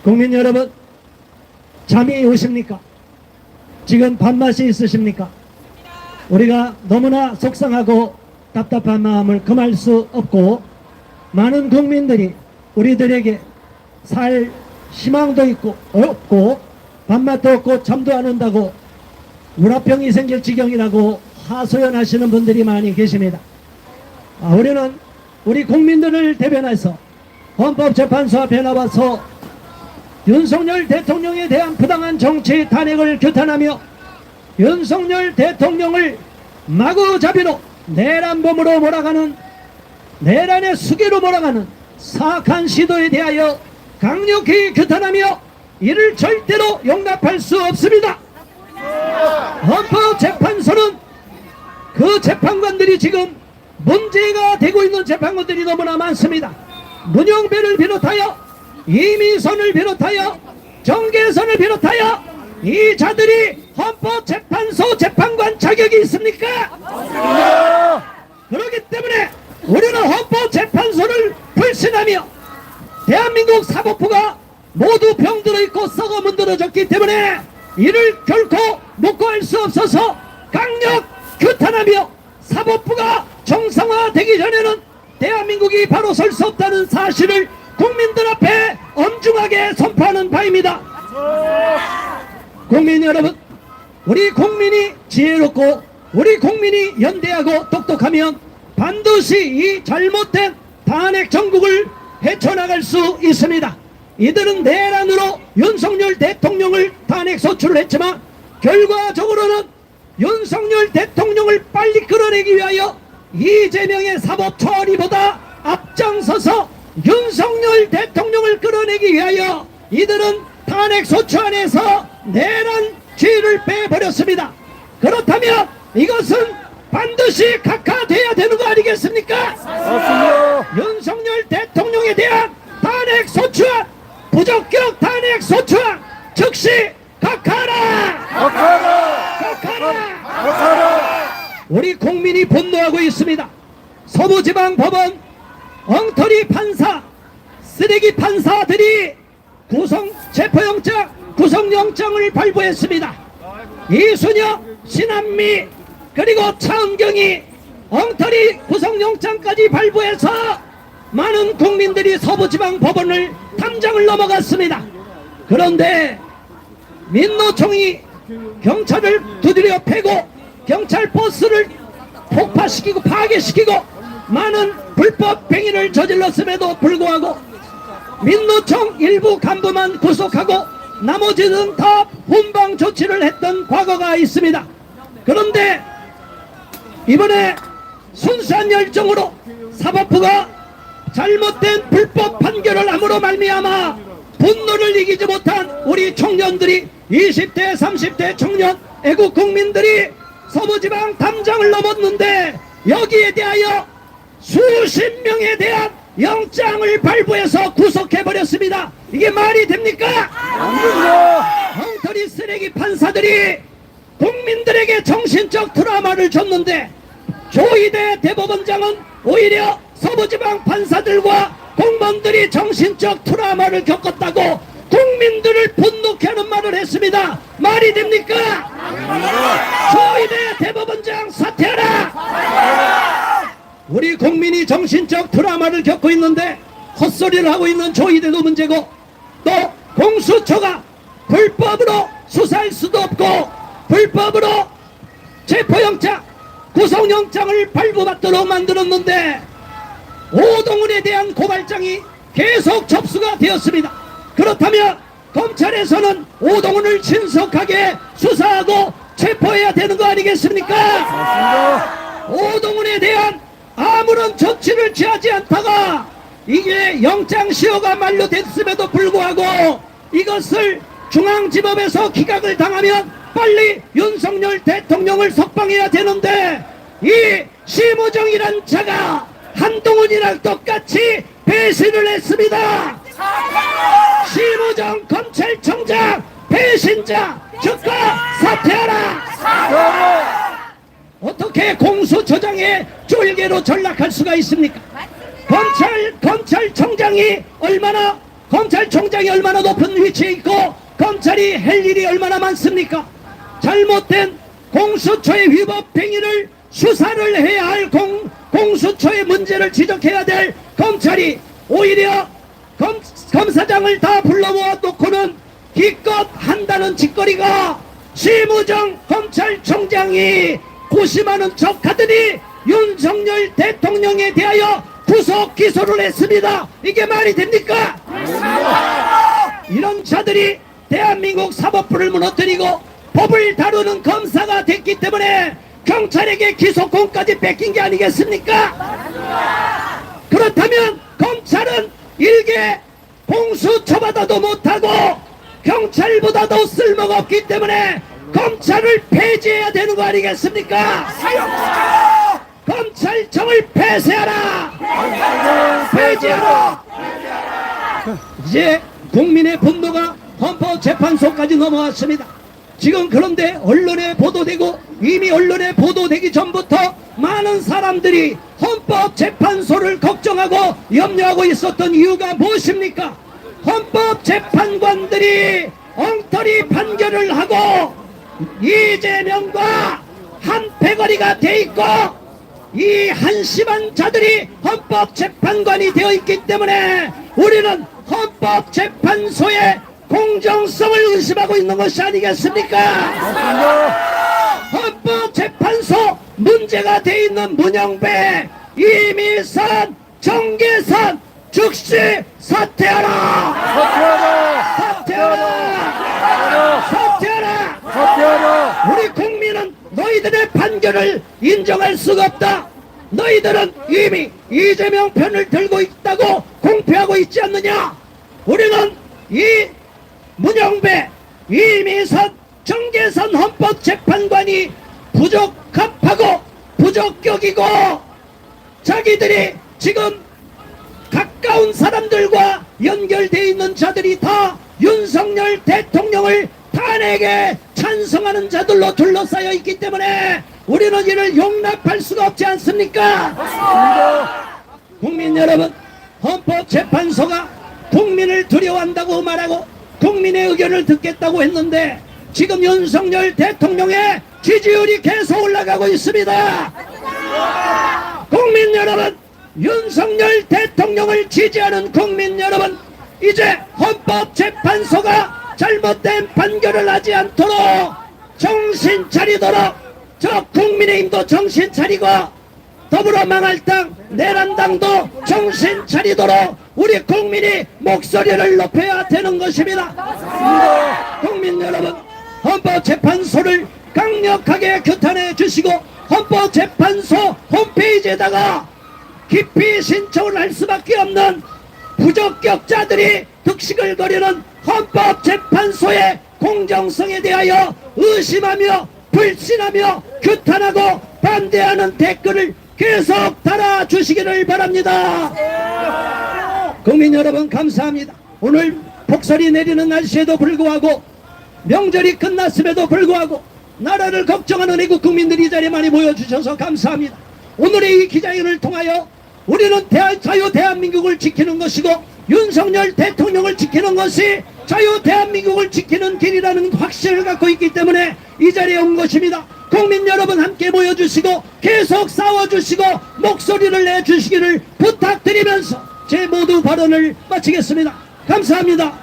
국민 여러분, 잠이 오십니까? 지금 밥맛이 있으십니까? 우리가 너무나 속상하고 답답한 마음을 금할 수 없고, 많은 국민들이 우리들에게 살 희망도 있고 없고 밥맛도 없고 잠도 안 온다고 우라병이 생길 지경이라고 하소연하시는 분들이 많이 계십니다. 우리는 우리 국민들을 대변해서 헌법재판소 앞에 나와서 윤석열 대통령에 대한 부당한 정치 탄핵을 규탄하며 윤석열 대통령을 마구잡이로 내란범으로 몰아가는, 내란의 수기로 몰아가는 사악한 시도에 대하여 강력히 규탄하며 이를 절대로 용납할 수 없습니다. 헌법재판소는 그 재판관들이 지금 문제가 되고 있는 재판관들이 너무나 많습니다. 문영배를 비롯하여 이미선을 비롯하여 정계선을 비롯하여 이 자들이 헌법재판소 재판관 자격이 있습니까? 그렇기 때문에 우리는 헌법재판소를 불신하며 대한민국 사법부가 모두 병들어 있고 썩어 문드러졌기 때문에 이를 결코 묵고할 수 없어서 강력 규탄하며 사법부가 정상화되기 전에는 대한민국이 바로 설 수 없다는 사실을 국민들 앞에 엄중하게 선포하는 바입니다. 국민 여러분, 우리 국민이 지혜롭고 우리 국민이 연대하고 똑똑하면 반드시 이 잘못된 탄핵 정국을 헤쳐나갈 수 있습니다. 이들은 내란으로 윤석열 대통령을 탄핵 소추를 했지만 결과적으로는 윤석열 대통령을 빨리 끌어내기 위하여 이재명의 사법 처리보다 앞장서서 윤석열 대통령을 끌어내기 위하여 이들은 탄핵 소추안에서 내란 죄를 빼버렸습니다. 그렇다면 이것은 반드시 각하돼야 되는 거 아니겠습니까? 맞습니다. 윤석열 대통령에 대한 탄핵 소추안, 부적격 탄핵 소추안 즉시 각하라! 각하라! 각하라! 각하라! 우리 국민이 분노하고 있습니다. 서부지방법원 엉터리 판사, 쓰레기 판사들이 체포영장, 구속영장을 발부했습니다. 이순혁, 신한미, 그리고 차은경이 엉터리 구속영장까지 발부해서 많은 국민들이 서부지방법원을 탐장을 넘어갔습니다. 그런데 민노총이 경찰을 두드려 패고 경찰 버스를 폭파시키고 파괴시키고 많은 불법 행위를 저질렀음에도 불구하고 민노총 일부 간부만 구속하고 나머지는 다 훈방 조치를 했던 과거가 있습니다. 그런데 이번에 순수한 열정으로 사법부가 잘못된 불법 판결을 함으로 말미암아 분노를 이기지 못한 우리 청년들이 20대 30대 청년 애국 국민들이 서부지방 탐장을 넘었는데 여기에 대하여 수십 명에 대한 영장을 발부해서 구속해버렸습니다. 이게 말이 됩니까? 엉터리 쓰레기 판사들이 국민들에게 정신적 트라우마를 줬는데 조희대 대법원장은 오히려 서부지방 판사들과 공무원들이 정신적 트라우마를 겪었다고 국민들을 분노케 하는 말을 했습니다. 말이 됩니까? 조희대 대법원장 사퇴하라! 우리 국민이 정신적 트라우마를 겪고 있는데 헛소리를 하고 있는 조희대도 문제고 또 공수처가 불법으로 수사할 수도 없고 불법으로 체포영장, 구속영장을 발부받도록 만들었는데 오동훈에 대한 고발장이 계속 접수가 되었습니다. 그렇다면 검찰에서는 오동훈을 신속하게 수사하고 체포해야 되는 거 아니겠습니까? 맞습니다. 오동훈에 대한 아무런 조치를 취하지 않다가 이게 영장시효가 만료됐음에도 불구하고 이것을 중앙지법에서 기각을 당하면 빨리 윤석열 대통령을 석방해야 되는데 이 심우정이란 자가 한동훈이랑 똑같이 배신을 했습니다. 심우정 검찰총장 배신자 즉각 사퇴하라! 어떻게 공수처장의 쫄개로 전락할 수가 있습니까? 검찰총장이 얼마나 검찰총장이 얼마나 높은 위치에 있고 검찰이 할 일이 얼마나 많습니까? 잘못된 공수처의 위법 행위를 수사를 해야 할 공수처의 문제를 지적해야 될 검찰이 오히려 검사장을 다 불러모아 놓고는 기껏 한다는 짓거리가 심우정 검찰총장이 고심하는 척하더니 윤석열 대통령에 대하여 구속 기소를 했습니다. 이게 말이 됩니까? 이런 자들이 대한민국 사법부를 무너뜨리고 법을 다루는 검사가 됐기 때문에 경찰에게 기소권까지 뺏긴 게 아니겠습니까? 그렇다면 검찰은 일개 공수처보다도 못하고 경찰보다도 쓸모가 없기 때문에 검찰을 폐지해야 되는 거 아니겠습니까? 검찰청을 폐쇄하라! 폐지하라! 이제 국민의 분노가 헌법재판소까지 넘어왔습니다. 지금 그런데 언론에 보도되고 이미 언론에 보도되기 전부터 많은 사람들이 헌법재판소를 걱정하고 염려하고 있었던 이유가 무엇입니까? 헌법재판관들이 엉터리 판결을 하고 이재명과 한패거리가 돼 있고 이 한심한 자들이 헌법재판관이 되어 있기 때문에 우리는 헌법재판소의 공정성을 의심하고 있는 것이 아니겠습니까? 헌법재판소 문제가 돼 있는 문영배, 이미선, 정계선 즉시 사퇴하라! 사퇴하라! 우리 국민은 너희들의 판결을 인정할 수가 없다. 너희들은 이미 이재명 편을 들고 있다고 공표하고 있지 않느냐? 우리는 이 문영배, 이미선, 정계선 헌법재판관이 부적합하고 부적격이고 자기들이 지금 가까운 사람들과 연결되어 있는 자들이 다 윤석열 대통령을 탄핵에 찬성하는 자들로 둘러싸여 있기 때문에 우리는 이를 용납할 수가 없지 않습니까? 국민 여러분, 헌법재판소가 국민을 두려워한다고 말하고 국민의 의견을 듣겠다고 했는데 지금 윤석열 대통령의 지지율이 계속 올라가고 있습니다. 국민 여러분, 윤석열 대통령을 지지하는 국민 여러분, 이제 헌법재판소가 잘못된 판결을 하지 않도록 정신 차리도록 저 국민의힘도 정신 차리고 더불어망할당 내란당도 정신 차리도록 우리 국민이 목소리를 높여야 되는 것입니다. 국민 여러분, 헌법재판소를 강력하게 규탄해 주시고 헌법재판소 홈페이지에다가 깊이 신청을 할 수밖에 없는 부적격자들이 득식을 거리는 헌법재판소의 공정성에 대하여 의심하며 불신하며 규탄하고 반대하는 댓글을 계속 달아주시기를 바랍니다. 국민 여러분, 감사합니다. 오늘 폭설이 내리는 날씨에도 불구하고 명절이 끝났음에도 불구하고 나라를 걱정하는 애국 국민들이 이 자리에 많이 모여주셔서 감사합니다. 오늘의 이 기자회견을 통하여 우리는 자유 대한민국을 지키는 것이고 윤석열 대통령을 지키는 것이 자유 대한민국을 지키는 길이라는 확신을 갖고 있기 때문에 이 자리에 온 것입니다. 국민 여러분 함께 모여주시고 계속 싸워주시고 목소리를 내주시기를 부탁드리면서 제 모두 발언을 마치겠습니다. 감사합니다.